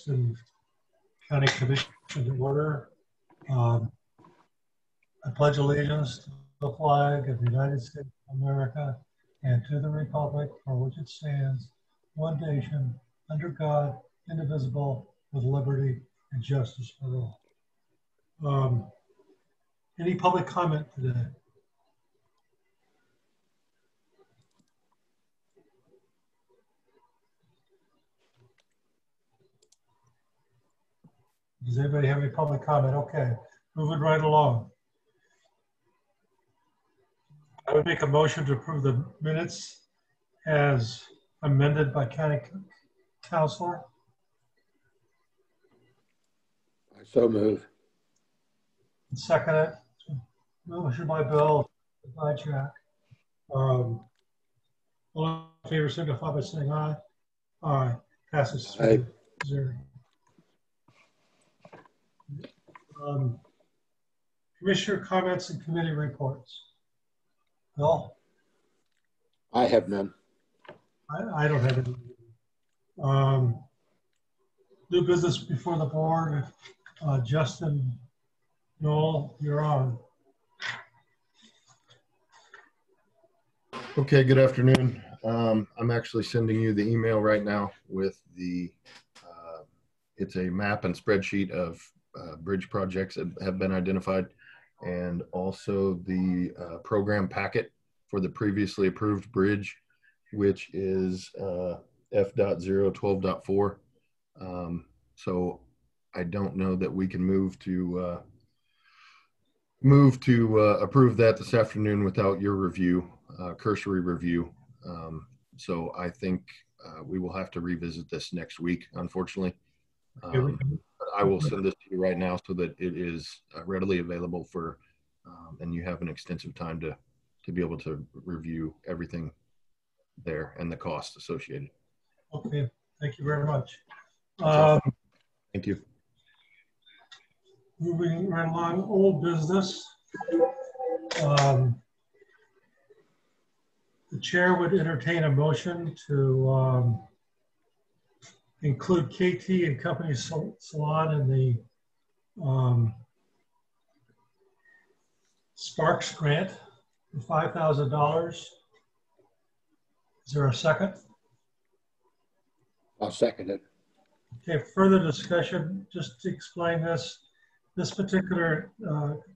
and County Commission to order. I pledge allegiance to the flag of the United States of America and to the republic for which it stands, one nation, under God, indivisible, with liberty and justice for all. Any public comment today? Does anybody have any public comment? Okay, moving right along. I would make a motion to approve the minutes as amended by County Counselor. I so move. Second it. Motion by Bill, by Jack. All in favor signify by saying aye. Aye. Passes 3-0. Commissioner comments and committee reports. Bill? I have none. I don't have any. New business before the board. Justin, Noel, you're on. Okay, good afternoon. I'm actually sending you the email right now with the, it's a map and spreadsheet of bridge projects that have been identified, and also the program packet for the previously approved bridge, which is F.0 12.4. So I don't know that we can move to approve that this afternoon without your review, cursory review. So I think we will have to revisit this next week, unfortunately. I will send this to you right now so that it is readily available for, and you have an extensive time to be able to review everything there and the costs associated. Okay, thank you very much. Thank you. Moving right along, old business. The chair would entertain a motion to include K.T. and Company Salon in the Sparks grant for $5,000. Is there a second? I'll second it. Okay, further discussion, just to explain this. This particular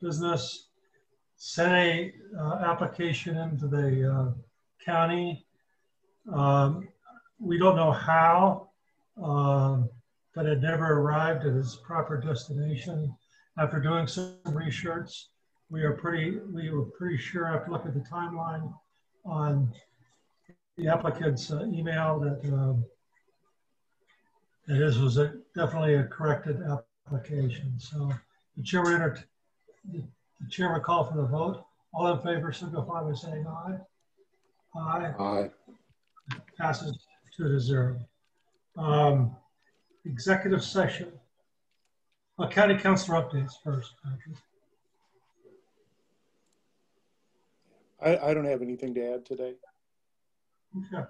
business sent a application into the county. We don't know how, but it never arrived at its proper destination. After doing some research, we were pretty sure after looking at the timeline on the applicant's email that this was definitely a corrected application. So the chair would call for the vote. All in favor signify by saying aye. Aye. Aye. Passes 2-0. Executive session. County Councilor updates first, Patrick. I don't have anything to add today. Okay.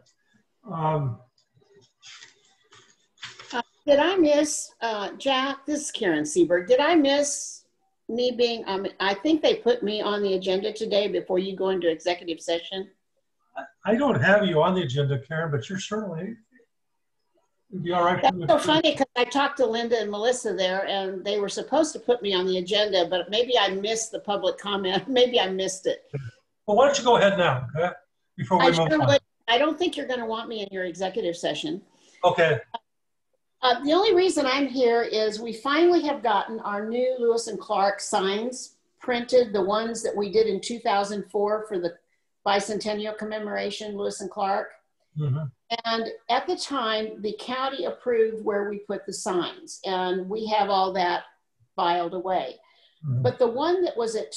Did I miss, Jack, this is Karen Seberg. Did I miss me being, I think they put me on the agenda today before you go into executive session. I don't have you on the agenda, Karen, but you're certainly, it'd be all right. That's so funny because I talked to Linda and Melissa there and they were supposed to put me on the agenda, but maybe I missed the public comment. Maybe I missed it. Well, why don't you go ahead now, okay? Before we move on. I don't think you're going to want me in your executive session. Okay. The only reason I'm here is we finally have gotten our new Lewis and Clark signs printed, the ones that we did in 2004 for the bicentennial commemoration, Lewis and Clark. Mm-hmm. And at the time, the county approved where we put the signs, and we have all that filed away. Mm-hmm. But the one that was at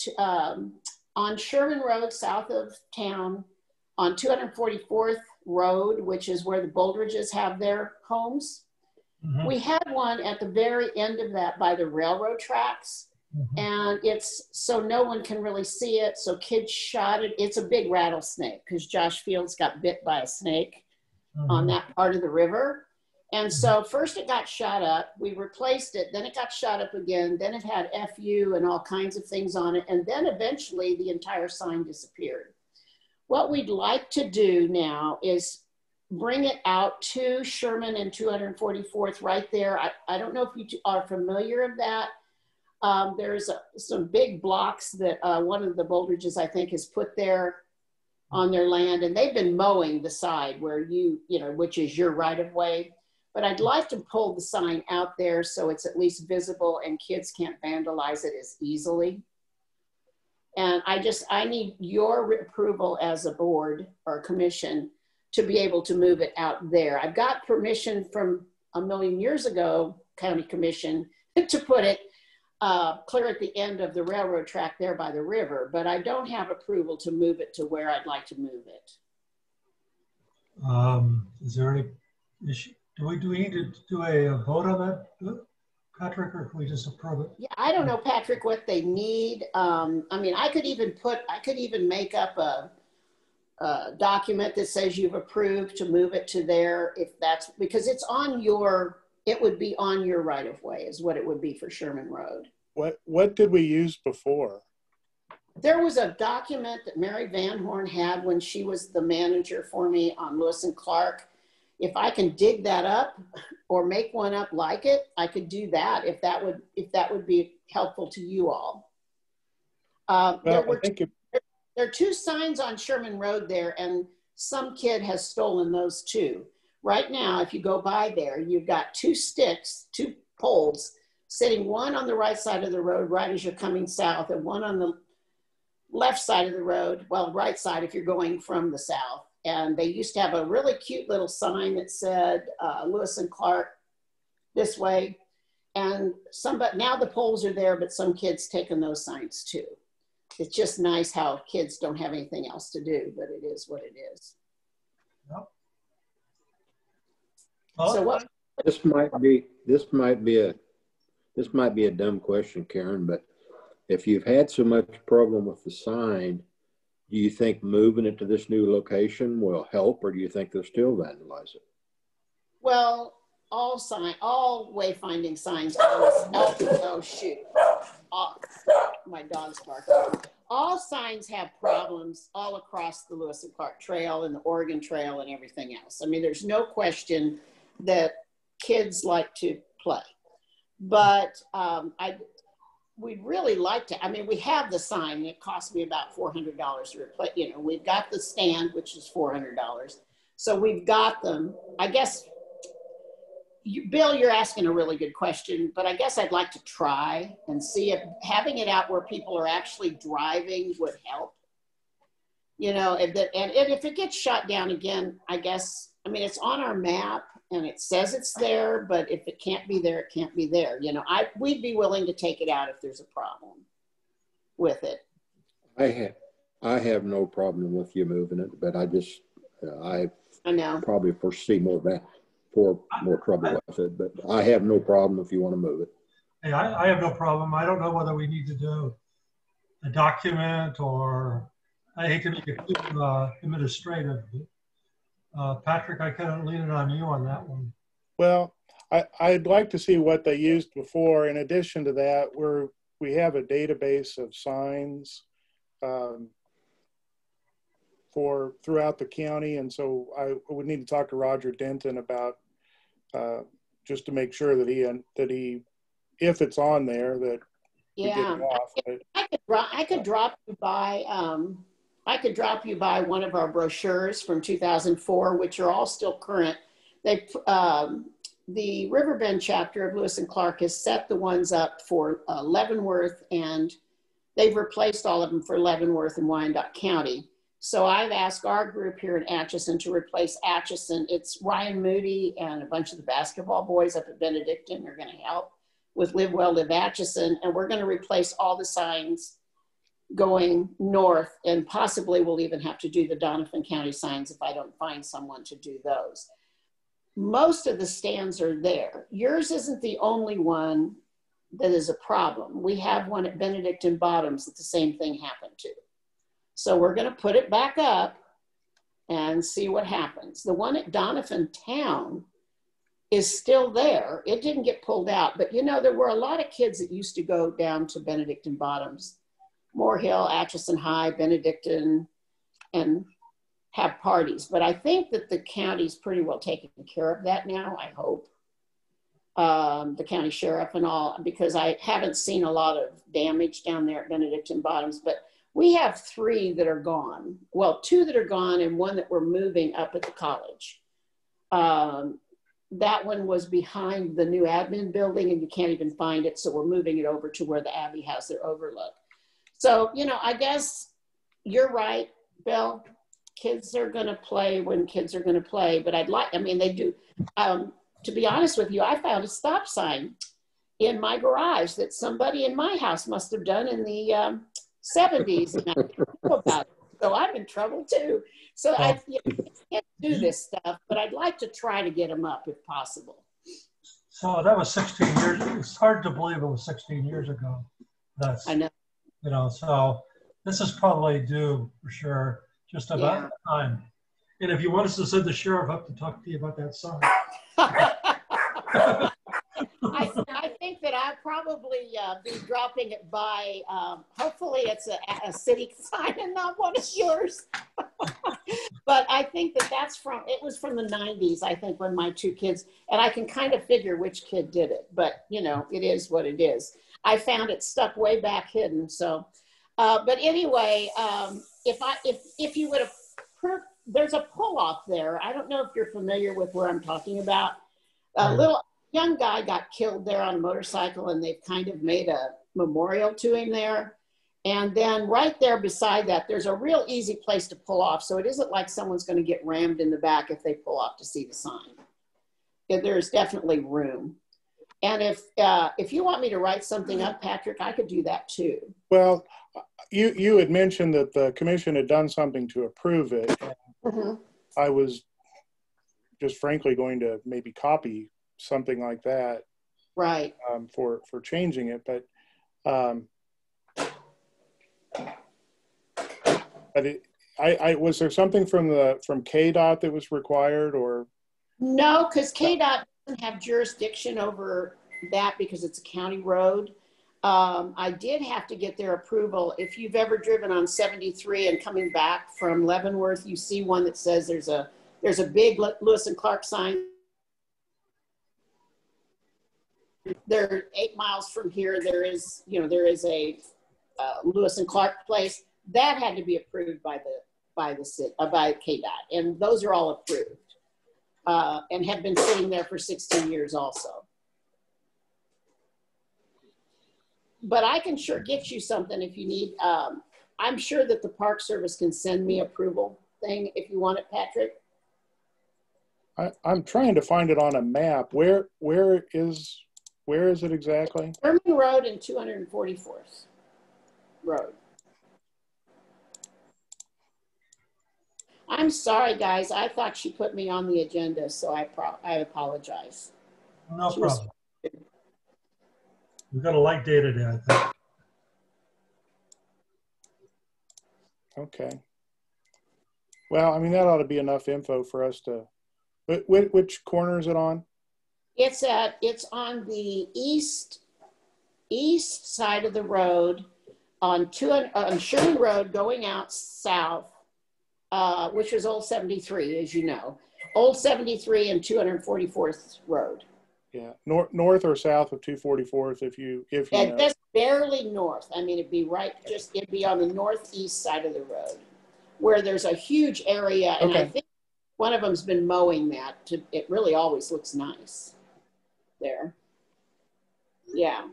on Sherman Road, south of town, on 244th Road, which is where the Boldridges have their homes. Mm-hmm. We had one at the very end of that by the railroad tracks. Mm-hmm. And it's so no one can really see it. So kids shot it. It's a big rattlesnake because Josh Fields got bit by a snake on that part of the river. And so first it got shot up, we replaced it, then it got shot up again, then it had FU and all kinds of things on it, and then eventually the entire sign disappeared. What we'd like to do now is bring it out to Sherman and 244th right there. I don't know if you are familiar of that. There's some big blocks that one of the Boldridges, I think, has put there on their land, and they've been mowing the side where which is your right of way. But I'd like to pull the sign out there so it's at least visible and kids can't vandalize it as easily. And I need your approval as a board or a commission to be able to move it out there. I've got permission from a million years ago, county commission, to put it clear at the end of the railroad track there by the river, but I don't have approval to move it to where I'd like to move it. Is there any issue? Do we need to do a vote on that, Patrick, or can we just approve it? Yeah, I don't know, Patrick, what they need. I mean, I could even make up a document that says you've approved to move it to there, if that's, because it's on your, it would be on your right of way is what it would be for Sherman Road. What did we use before? There was a document that Mary Van Horn had when she was the manager for me on Lewis and Clark. If I can dig that up or make one up like it, I could do that if that would be helpful to you all. There are two signs on Sherman Road there, and some kid has stolen those too. Right now, if you go by there, you've got two sticks, two poles, sitting one on the right side of the road right as you're coming south, and one on the left side of the road, well, right side if you're going from the south. And they used to have a really cute little sign that said Lewis and Clark this way. And now the poles are there, but some kids taken those signs too. It's just nice how kids don't have anything else to do, but it is what it is. Yep. Well, So what? This might be a dumb question, Karen, but if you've had so much problem with the sign, do you think moving it to this new location will help, or do you think they'll still vandalize it? Well, all wayfinding signs always help. Oh shoot! My dog's barking. All signs have problems all across the Lewis and Clark Trail and the Oregon Trail and everything else. I mean, there's no question that kids like to play, but we'd really like to, I mean, we have the sign. It cost me about $400 to replace, we've got the stand, which is $400. So we've got them. I guess, Bill, you're asking a really good question, but I guess I'd like to try and see if having it out where people are actually driving would help. And if it gets shot down again, I guess, I mean, it's on our map and it says it's there, but if it can't be there, it can't be there. We'd be willing to take it out if there's a problem with it. I have no problem with you moving it, but I know probably foresee more trouble with it, but I have no problem if you want to move it. Hey, I have no problem. I don't know whether we need to do a document or I hate to make it too administrative. Patrick, I kind of lean it on you on that one. Well, I'd like to see what they used before. In addition to that, we have a database of signs throughout the county, and so I would need to talk to Roger Denton about just to make sure that he if it's on there that we get it off. I could drop you by. I could drop you by one of our brochures from 2004, which are all still current. The Riverbend chapter of Lewis and Clark has set the ones up for Leavenworth, and they've replaced all of them for Leavenworth and Wyandotte County. So I've asked our group here in Atchison to replace Atchison. It's Ryan Moody and a bunch of the basketball boys up at Benedictine are going to help with Live Well, Live Atchison, and we're going to replace all the signs going north, and possibly we'll even have to do the Donovan County signs if I don't find someone to do those. Most of the stands are there. Yours isn't the only one that is a problem. We have one at Benedictine Bottoms that the same thing happened to. So we're going to put it back up and see what happens. The one at Donovan Town, is still there. It didn't get pulled out, but you know, there were a lot of kids that used to go down to Benedictine Bottoms, Moore Hill, Atchison High, Benedictine, and have parties. But I think that the county's pretty well taking care of that now, I hope. The county sheriff and all, because I haven't seen a lot of damage down there at Benedictine Bottoms, but we have 3 that are gone. Well, 2 that are gone and 1 that we're moving up at the college. That one was behind the new admin building and you can't even find it. So we're moving it over to where the Abbey has their overlook. So, you know, I guess you're right, Bill. Kids are going to play when kids are going to play, but I mean, they do. To be honest with you, I found a stop sign in my garage that somebody in my house must have done in the 70s. And I didn't know about it. So I'm in trouble too. So I can't do this stuff, but I'd like to try to get them up if possible. So that was 16 years. It's hard to believe it was 16 years ago. I know. You know, so this is probably due for sure, just about the time. And if you want us to send the sheriff up to talk to you about that song. I think that I'll probably be dropping it by, hopefully it's a city sign and not one of yours. But I think that it was from the 90s, I think, when my 2 kids, and I can kind of figure which kid did it, but you know, it is what it is. I found it stuck way back hidden. So, but anyway, if you would have, there's a pull off there. I don't know if you're familiar with where I'm talking about. A little young guy got killed there on a motorcycle and they've kind of made a memorial to him there. And then right there beside that, there's a real easy place to pull off. So it isn't like someone's going to get rammed in the back if they pull off to see the sign. There's definitely room. And if you want me to write something up, Patrick, I could do that too. Well, you had mentioned that the commission had done something to approve it. Mm-hmm. I was just frankly going to maybe copy something like that, right? For changing it, but was there something from K.S.A that was required, or no? Because K.S.A doesn't have jurisdiction over that because it's a county road. I did have to get their approval. If you've ever driven on 73 and coming back from Leavenworth, you see one that says there's a big Lewis and Clark sign. They're 8 miles from here. There is a Lewis and Clark place that had to be approved by K.S.A, and those are all approved and have been sitting there for 16 years also. But I can sure get you something if you need. I'm sure that the Park Service can send me approval thing if you want it, Patrick. I'm trying to find it on a map. Where is it exactly? Sherman Road and 244th Road. I'm sorry, guys. I thought she put me on the agenda, so I apologize. No problem. We've got a light day today, I think. Okay. Well, I mean, that ought to be enough info for us to. Which corner is it on? It's on the east side of the road on Sherman Road going out south, which is Old 73, as you know. Old 73 and 244th Road. Yeah, north or south of 244th, if you know. Just barely north. I mean, it'd be on the northeast side of the road, where there's a huge area, and okay. I think one of them's been mowing that. It really always looks nice there. Yeah.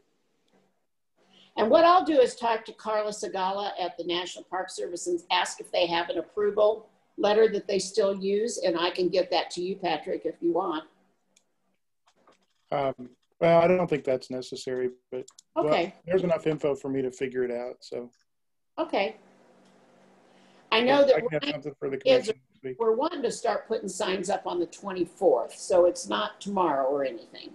And what I'll do is talk to Carla Segala at the National Park Service and ask if they have an approval letter that they still use, and I can get that to you, Patrick, if you want. Well, I don't think that's necessary, but okay. Well, there's enough info for me to figure it out. So okay. I know that I can have something for the commission this week. We're wanting to start putting signs up on the 24th, so it's not tomorrow or anything.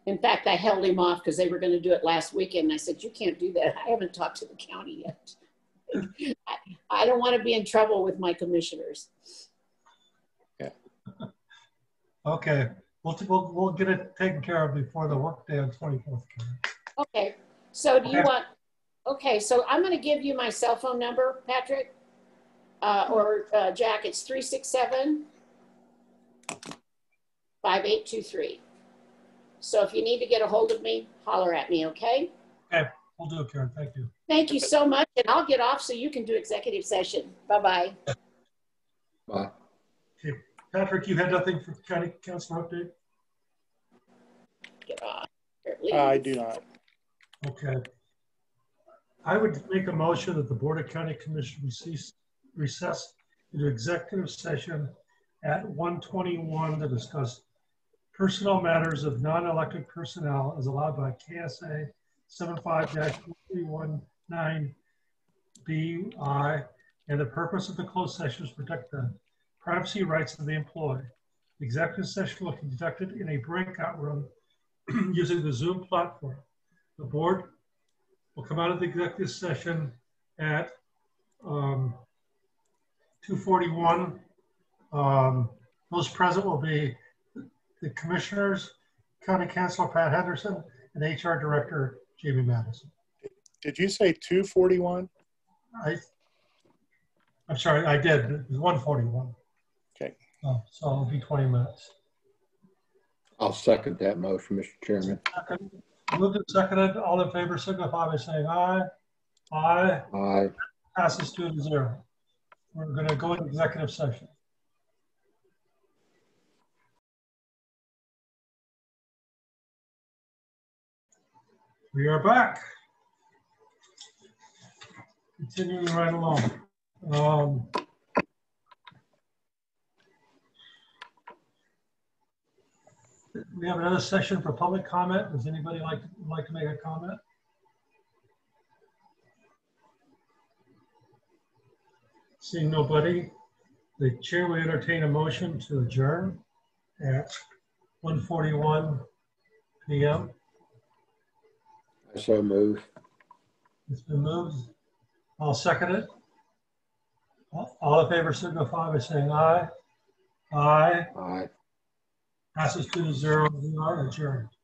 In fact, I held him off because they were going to do it last weekend. And I said, you can't do that. I haven't talked to the county yet. I don't want to be in trouble with my commissioners. Okay, we'll get it taken care of before the workday on 24th. Okay, so do you Okay. want, okay, so I'm going to give you my cell phone number, Patrick, or Jack. It's 367-5823. So if you need to get a hold of me, holler at me, okay? Okay, we'll do it, Karen. Thank you. Thank you so much, and I'll get off so you can do executive session. Bye-bye. Bye. Okay, Patrick, you had nothing for county council update? Get off. I do not. Okay. I would make a motion that the Board of County Commissioners recess into executive session at 1:21 to discuss personnel matters of non-elected personnel as allowed by K.S.A. 75-319BI, and the purpose of the closed session is to protect the privacy rights of the employee. The executive session will be conducted in a breakout room using the Zoom platform. The board will come out of the executive session at 2:41. Those present will be the commissioners, County Councilor Pat Henderson, and HR Director Jamie Madison. Did you say 2:41? I'm sorry, I did. It was 1:41. Okay. So it'll be 20 minutes. I'll second that motion, Mr. Chairman. Second. Moved and seconded. All in favor signify by saying aye. Aye. Aye. Passes 2-0. We're going to go into executive session. We are back. Continuing right along. We have another session for public comment. Does anybody like to make a comment? Seeing nobody, the chair will entertain a motion to adjourn at 1:41 p.m. I so move. It's been moved. I'll second it. All in favor signify by saying aye. Aye. Aye. Passes 2-0. We are adjourned.